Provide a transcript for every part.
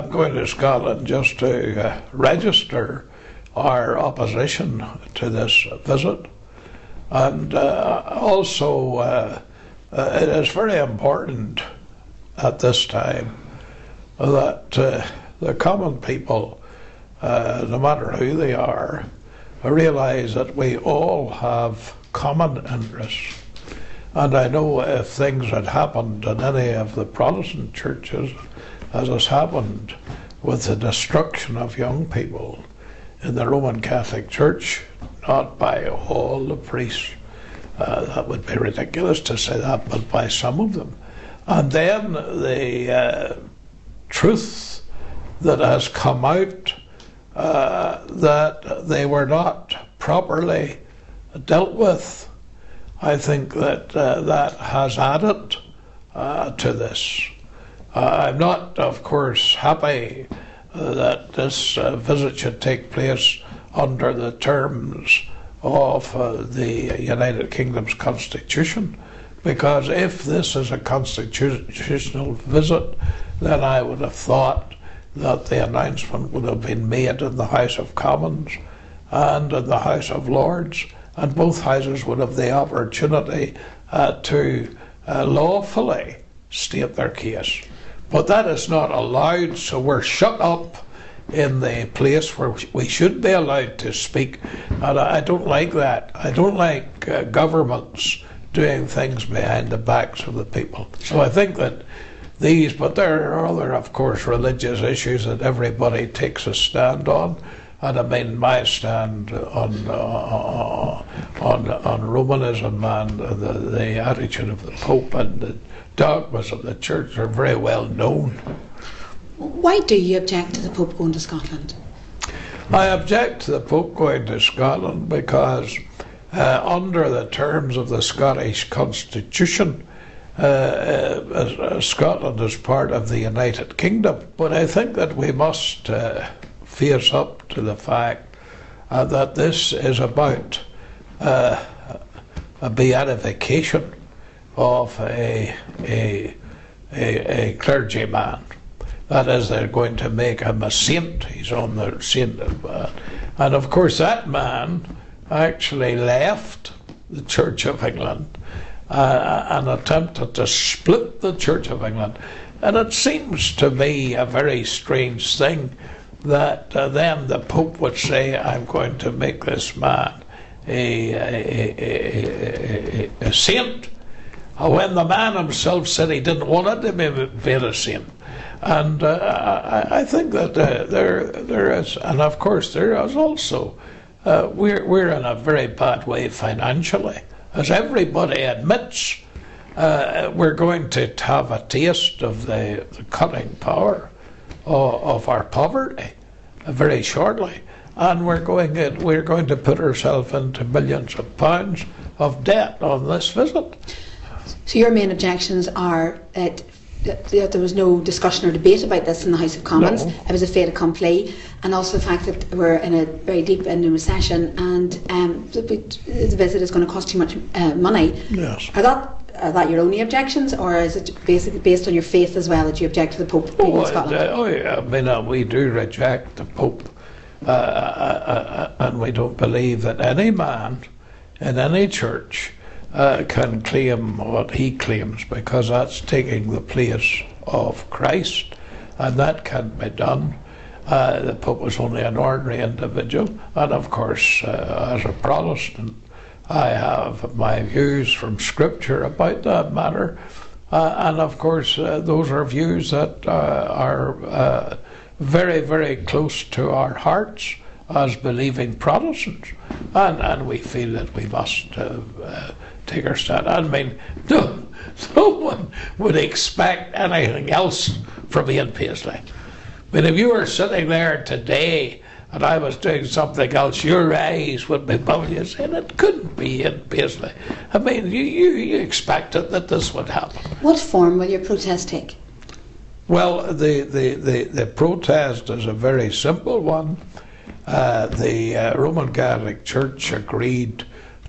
I'm going to Scotland just to register our opposition to this visit. And also, it is very important at this time that the common people, no matter who they are, realise that we all have common interests. And I know if things had happened in any of the Protestant churches, as has happened with the destruction of young people in the Roman Catholic Church, not by all the priests, that would be ridiculous to say that, but by some of them. And then the truth that has come out, that they were not properly dealt with, I think that that has added to this. I'm not, of course, happy that this visit should take place under the terms of the United Kingdom's constitution, because if this is a constitutional visit, then I would have thought that the announcement would have been made in the House of Commons and in the House of Lords, and both houses would have the opportunity to lawfully state their case. But that is not allowed, so we're shut up in the place where we should be allowed to speak, and I don't like that. I don't like governments doing things behind the backs of the people. So I think that these, but there are other, of course, religious issues that everybody takes a stand on. And I mean, my stand on Romanism and the attitude of the Pope and the dogmas of the Church are very well known. Why do you object to the Pope going to Scotland? I object to the Pope going to Scotland because under the terms of the Scottish Constitution, Scotland is part of the United Kingdom. But I think that we must face up to the fact that this is about a beatification of a clergyman. That is, they're going to make him a saint. He's on the saint. And of course that man actually left the Church of England and attempted to split the Church of England. And it seems to me a very strange thing that then the Pope would say, I'm going to make this man a saint, when the man himself said he didn't want to be a saint. And I think that there is, and of course there is also, we're in a very bad way financially. As everybody admits, we're going to have a taste of the cutting power of our poverty very shortly, and we're going to put ourselves into millions of pounds of debt on this visit. So your main objections are that there was no discussion or debate about this in the House of Commons. No. It was a fait accompli, and also the fact that we're in a very deep in a recession, and the visit is going to cost too much money. Yes. Are that your only objections, or is it basically based on your faith as well that you object to the Pope being in Scotland? I mean, we do reject the Pope, and we don't believe that any man in any church can claim what he claims, because that's taking the place of Christ, and that can't be done. The Pope was only an ordinary individual, and of course, as a Protestant, I have my views from Scripture about that matter, and of course those are views that are very, very close to our hearts as believing Protestants, and we feel that we must take our stand. I mean, no one would expect anything else from Ian Paisley. But if you were sitting there today and I was doing something else, your eyes would be bubbling and it couldn't be Ian Paisley. I mean, you expected that this would happen. What form will your protest take? Well, the protest is a very simple one. The Roman Catholic Church agreed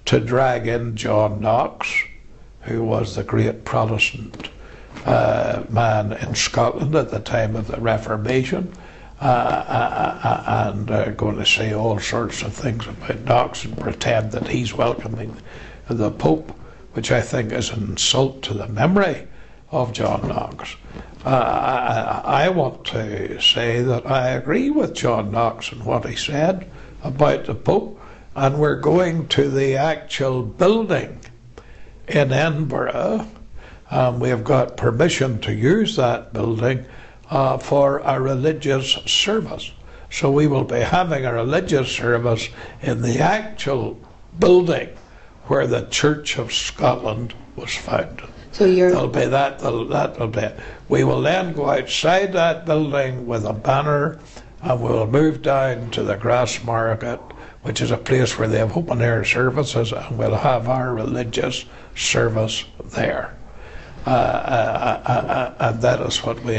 to drag in John Knox, who was the great Protestant man in Scotland at the time of the Reformation, and going to say all sorts of things about Knox and pretend that he's welcoming the Pope, which I think is an insult to the memory of John Knox. I want to say that I agree with John Knox and what he said about the Pope, and we're going to the actual building in Edinburgh. We have got permission to use that building for a religious service. So we will be having a religious service in the actual building where the Church of Scotland was founded. So you're... That'll be that'll be it. We will then go outside that building with a banner, and we will move down to the Grass Market, which is a place where they have open air services, and we'll have our religious service there. And that is what we